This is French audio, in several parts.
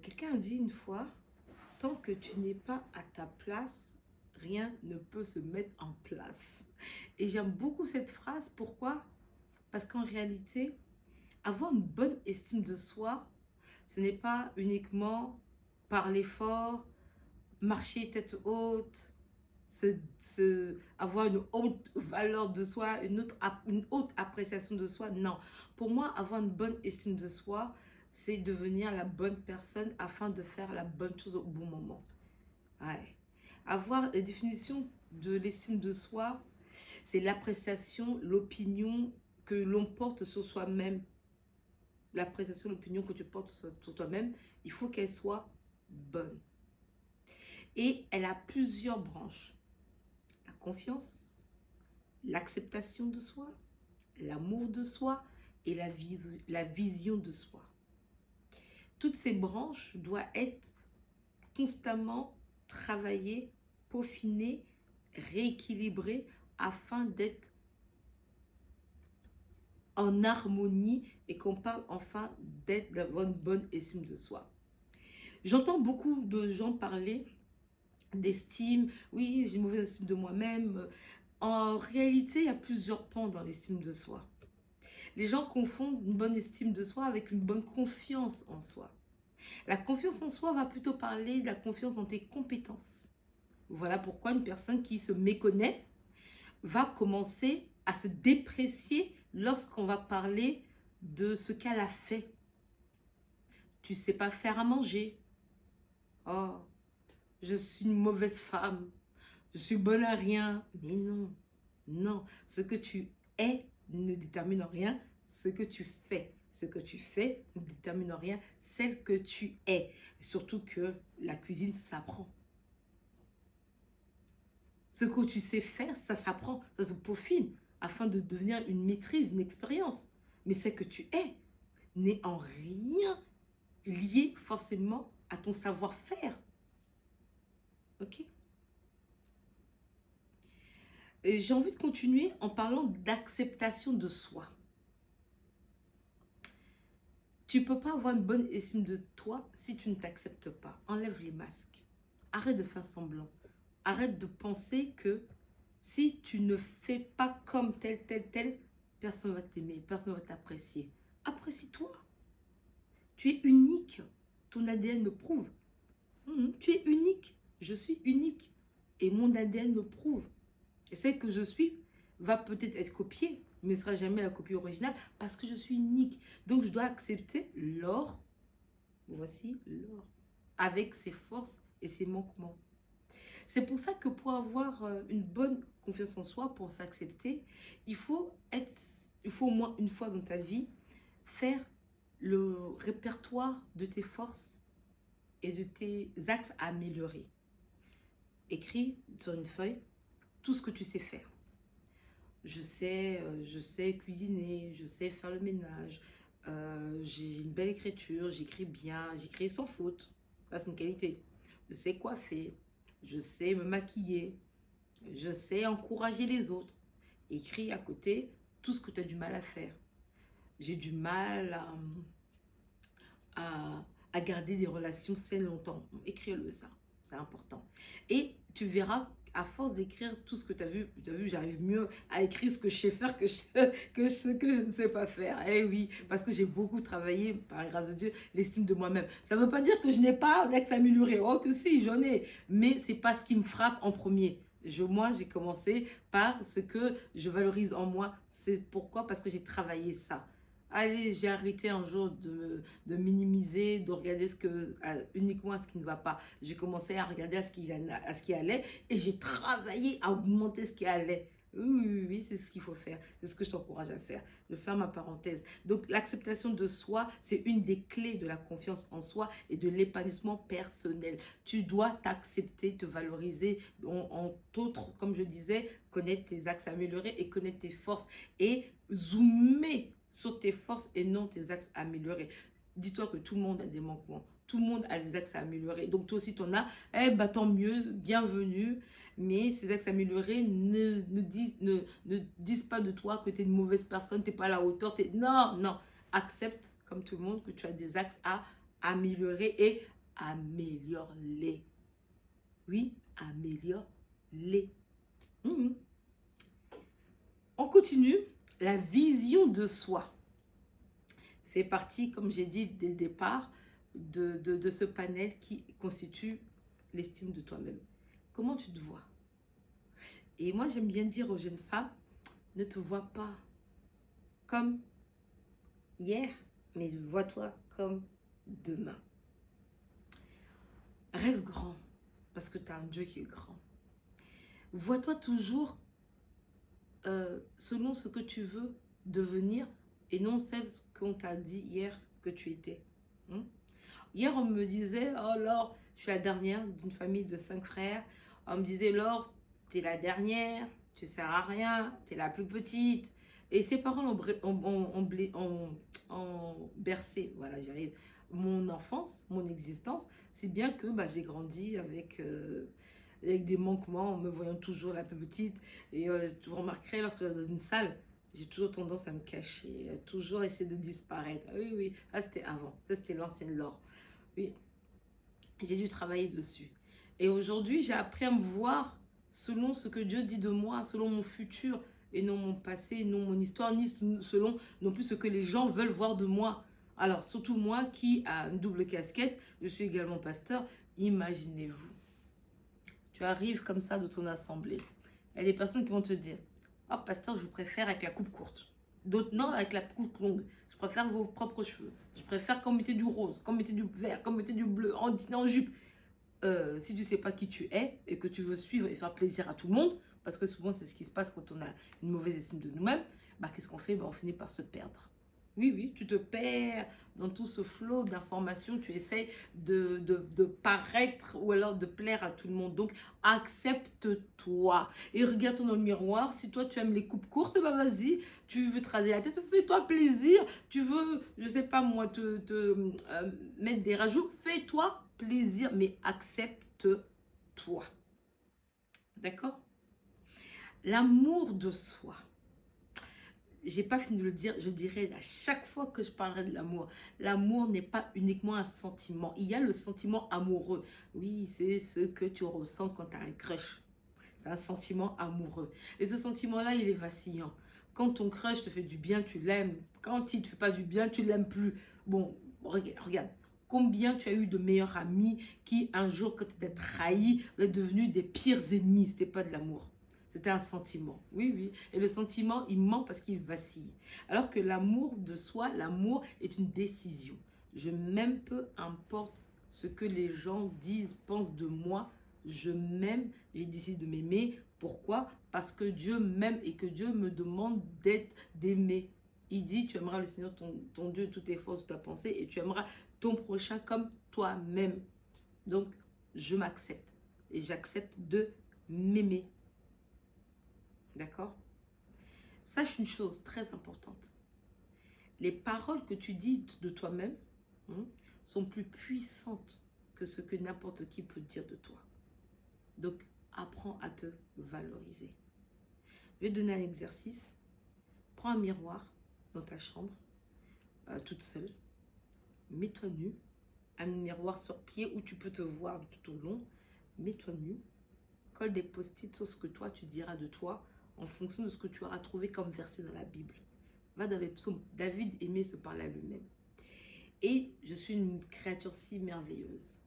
Quelqu'un a dit une fois, tant que tu n'es pas à ta place, rien ne peut se mettre en place. Et j'aime beaucoup cette phrase. Pourquoi? Parce qu'en réalité, avoir une bonne estime de soi, ce n'est pas uniquement parler fort, marcher tête haute, avoir une haute valeur de soi, une haute appréciation de soi. Non. Pour moi, avoir une bonne estime de soi, c'est devenir la bonne personne afin de faire la bonne chose au bon moment. Ouais. Avoir la définition de l'estime de soi, c'est l'appréciation, l'opinion que l'on porte sur soi-même. L'appréciation, l'opinion que tu portes sur toi-même, il faut qu'elle soit bonne. Et elle a plusieurs branches. La confiance, l'acceptation de soi, l'amour de soi et la vision de soi. Toutes ces branches doivent être constamment travaillées, peaufinées, rééquilibrées afin d'être en harmonie et qu'on parle enfin d'avoir une bonne estime de soi. J'entends beaucoup de gens parler d'estime. Oui, j'ai une mauvaise estime de moi-même. En réalité, il y a plusieurs pans dans l'estime de soi. Les gens confondent une bonne estime de soi avec une bonne confiance en soi. La confiance en soi va plutôt parler de la confiance dans tes compétences. Voilà pourquoi une personne qui se méconnaît va commencer à se déprécier lorsqu'on va parler de ce qu'elle a fait. Tu sais pas faire à manger. Oh, je suis une mauvaise femme. Je suis bonne à rien. Mais non, non. Ce que tu es ne détermine rien. Ce que tu fais. Ce que tu fais ne détermine rien. Celle que tu es. Et surtout que la cuisine, ça s'apprend. Ce que tu sais faire, ça s'apprend. Ça se peaufine afin de devenir une maîtrise, une expérience. Mais ce que tu es n'est en rien lié forcément à ton savoir-faire. Ok? Et j'ai envie de continuer en parlant d'acceptation de soi. Tu ne peux pas avoir une bonne estime de toi si tu ne t'acceptes pas. Enlève les masques. Arrête de faire semblant. Arrête de penser que si tu ne fais pas comme tel, personne ne va t'aimer, personne ne va t'apprécier. Apprécie-toi. Tu es unique. Ton ADN le prouve. Tu es unique. Je suis unique. Et mon ADN le prouve. Et celle que je suis va peut-être être copiée, mais ne sera jamais la copie originale parce que je suis unique. Donc, je dois accepter Laure. Voici Laure. Avec ses forces et ses manquements. C'est pour ça que pour avoir une bonne confiance en soi, pour s'accepter, il faut au moins une fois dans ta vie faire le répertoire de tes forces et de tes axes à améliorer. Écris sur une feuille tout ce que tu sais faire. Je sais cuisiner, je sais faire le ménage, j'ai une belle écriture, j'écris bien, j'écris sans faute. Ça, c'est une qualité. Je sais coiffer, je sais me maquiller, je sais encourager les autres. Écris à côté tout ce que tu as du mal à faire. J'ai du mal à garder des relations saines longtemps. Écris-le ça, c'est important. Et tu verras, à force d'écrire tout ce que tu as vu, j'arrive mieux à écrire ce que je sais faire que ce que je ne sais pas faire. Eh oui, parce que j'ai beaucoup travaillé, par la grâce de Dieu, l'estime de moi-même. Ça ne veut pas dire que je n'ai pas d'axe amélioré. Oh que si, j'en ai. Mais ce n'est pas ce qui me frappe en premier. Moi, j'ai commencé par ce que je valorise en moi. C'est pourquoi? Parce que j'ai travaillé ça. Allez, j'ai arrêté un jour de minimiser, de regarder uniquement ce qui ne va pas. J'ai commencé à regarder à ce qui allait et j'ai travaillé à augmenter ce qui allait. Oui, c'est ce qu'il faut faire. C'est ce que je t'encourage à faire. Je ferme ma parenthèse. Donc, l'acceptation de soi, c'est une des clés de la confiance en soi et de l'épanouissement personnel. Tu dois t'accepter, te valoriser, en autres, comme je disais, connaître tes axes améliorés et connaître tes forces et zoomer sur tes forces et non tes axes améliorés. Dis-toi que tout le monde a des manquements. Tout le monde a des axes à améliorer. Donc, toi aussi, tu en as. Eh ben, tant mieux, bienvenue. Mais ces axes améliorés ne disent pas de toi que tu es une mauvaise personne, tu n'es pas à la hauteur. Non, non. Accepte, comme tout le monde, que tu as des axes à améliorer et améliore-les. Oui, améliore-les. On continue. La vision de soi fait partie, comme j'ai dit dès le départ, de ce panel qui constitue l'estime de toi-même. Comment tu te vois? Et moi, j'aime bien dire aux jeunes femmes, ne te vois pas comme hier, mais vois-toi comme demain. Rêve grand, parce que tu as un Dieu qui est grand. Vois-toi toujours selon ce que tu veux devenir et non celle qu'on t'a dit hier que tu étais. Hier, on me disait, oh Laure, je suis la dernière d'une famille de 5 frères. On me disait, Laure, t'es la dernière, tu sers à rien, t'es la plus petite. Et ces paroles ont bercé, voilà, j'arrive, mon enfance, mon existence, si bien que j'ai grandi avec des manquements, en me voyant toujours la plus petite. Et tu remarquerais, lorsque je suis dans une salle, j'ai toujours tendance à me cacher, à toujours essayer de disparaître. Ah oui, oui, ça c'était avant, ça c'était l'ancienne Laure. Oui, j'ai dû travailler dessus. Et aujourd'hui, j'ai appris à me voir selon ce que Dieu dit de moi, selon mon futur, et non mon passé, non mon histoire, ni selon non plus ce que les gens veulent voir de moi. Alors, surtout moi qui a une double casquette, je suis également pasteur. Imaginez-vous, tu arrives comme ça de ton assemblée. Il y a des personnes qui vont te dire, oh pasteur, je vous préfère avec la coupe courte. D'autres, non, avec la coupe longue. Je préfère vos propres cheveux. Je préfère qu'on mettez du rose, qu'on mettez du vert, qu'on mettez du bleu, en jupe. Si tu ne sais pas qui tu es et que tu veux suivre et faire plaisir à tout le monde, parce que souvent c'est ce qui se passe quand on a une mauvaise estime de nous-mêmes, qu'est-ce qu'on fait? On finit par se perdre. Oui, oui, tu te perds dans tout ce flot d'informations, tu essaies de paraître ou alors de plaire à tout le monde. Donc, accepte-toi et regarde-toi dans le miroir. Si toi, tu aimes les coupes courtes, vas-y, tu veux te raser la tête, fais-toi plaisir. Tu veux, je sais pas moi, mettre des rajouts, fais-toi plaisir, mais accepte-toi. D'accord? L'amour de soi. J'ai pas fini de le dire, je dirais à chaque fois que je parlerai de l'amour. L'amour n'est pas uniquement un sentiment. Il y a le sentiment amoureux. Oui, c'est ce que tu ressens quand tu as un crush. C'est un sentiment amoureux. Et ce sentiment-là, il est vacillant. Quand ton crush te fait du bien, tu l'aimes. Quand il ne te fait pas du bien, tu l'aimes plus. Bon, regarde. Combien tu as eu de meilleurs amis qui, un jour, quand tu étais trahi, vous êtes devenus des pires ennemis. Ce n'était pas de l'amour. C'était un sentiment. Oui, oui. Et le sentiment, il ment parce qu'il vacille. Alors que l'amour de soi, l'amour est une décision. Je m'aime, peu importe ce que les gens disent, pensent de moi. Je m'aime, j'ai décidé de m'aimer. Pourquoi? Parce que Dieu m'aime et que Dieu me demande d'aimer. Il dit, tu aimeras le Seigneur, ton Dieu, toutes tes forces, toute ta pensée, et tu aimeras ton prochain comme toi-même. Donc, je m'accepte. Et j'accepte de m'aimer. D'accord? Sache une chose très importante. Les paroles que tu dis de toi-même sont plus puissantes que ce que n'importe qui peut dire de toi. Donc, apprends à te valoriser. Je vais te donner un exercice. Prends un miroir dans ta chambre, toute seule. Mets-toi nu. Un miroir sur pied où tu peux te voir tout au long. Mets-toi nu. Colle des post-it sur ce que toi, tu diras de toi en fonction de ce que tu auras trouvé comme verset dans la Bible. Va dans les psaumes. David aimait se parler à lui-même. Et je suis une créature si merveilleuse.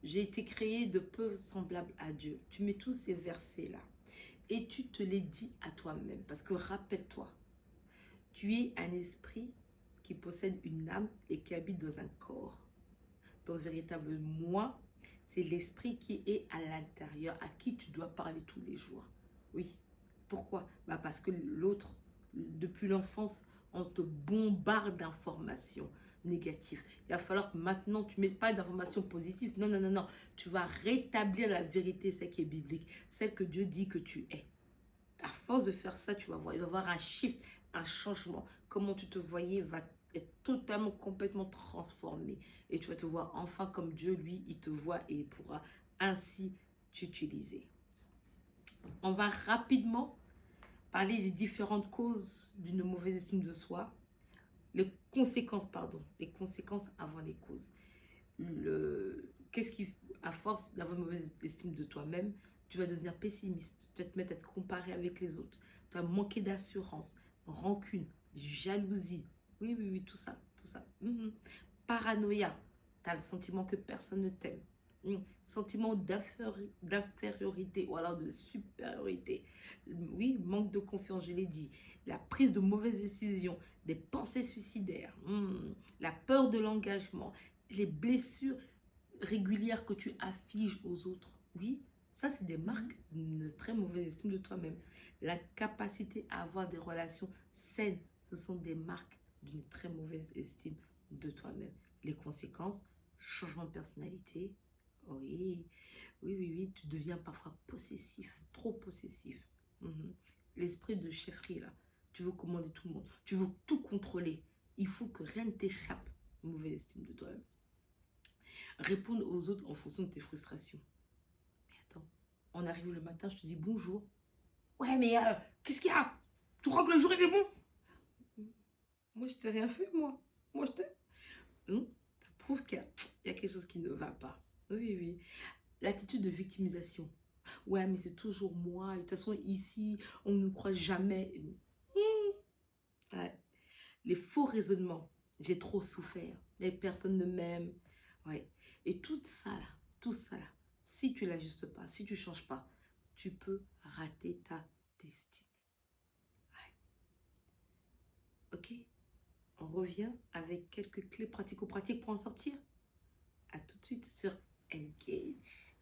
J'ai été créée de peu semblable à Dieu. Tu mets tous ces versets-là et tu te les dis à toi-même. Parce que rappelle-toi, tu es un esprit qui possède une âme et qui habite dans un corps. Ton véritable moi, c'est l'esprit qui est à l'intérieur, à qui tu dois parler tous les jours. Oui. Pourquoi? Parce que l'autre, depuis l'enfance, on te bombarde d'informations négatives. Il va falloir que maintenant, tu ne mettes pas d'informations positives. Non, non, non, non. Tu vas rétablir la vérité, celle qui est biblique, celle que Dieu dit que tu es. À force de faire ça, tu vas voir, il va y avoir un shift, un changement. Comment tu te voyais va être totalement, complètement transformé. Et tu vas te voir enfin comme Dieu, lui, il te voit et il pourra ainsi t'utiliser. On va rapidement parler des différentes causes d'une mauvaise estime de soi. Les conséquences avant les causes. qu'est-ce qui, à force d'avoir une mauvaise estime de toi-même, tu vas devenir pessimiste, tu vas te mettre à te comparer avec les autres, tu vas manquer d'assurance, rancune, jalousie, oui, oui, oui, tout ça, tout ça. Paranoïa, tu as le sentiment que personne ne t'aime. Sentiment d'infériorité ou alors de supériorité. Oui, manque de confiance, je l'ai dit. La prise de mauvaises décisions, des pensées suicidaires, la peur de l'engagement, les blessures régulières que tu affiches aux autres. Oui, ça c'est des marques d'une très mauvaise estime de toi-même. L'incapacité à avoir des relations saines, ce sont des marques d'une très mauvaise estime de toi-même. Les conséquences, changement de personnalité, oui, oui, oui, oui, tu deviens parfois possessif, trop possessif. L'esprit de chefferie, là, tu veux commander tout le monde, tu veux tout contrôler. Il faut que rien ne t'échappe. Mauvaise estime de toi-même. Répondre aux autres en fonction de tes frustrations. Mais attends, on arrive le matin, je te dis bonjour. Ouais, mais qu'est-ce qu'il y a? Tu crois que le jour il est bon? Moi, je t'ai rien fait, moi. Moi, je t'aime. Ça prouve qu'il y a quelque chose qui ne va pas. Oui, oui. L'attitude de victimisation. Ouais, mais c'est toujours moi. De toute façon, ici, on ne nous croit jamais. Ouais. Les faux raisonnements. J'ai trop souffert. Mais personne ne m'aime. Ouais. Et tout ça là, si tu l'ajustes pas, si tu ne changes pas, tu peux rater ta destinée. Ouais. Ok? On revient avec quelques clés pratico-pratiques pour en sortir. À tout de suite sur Engage.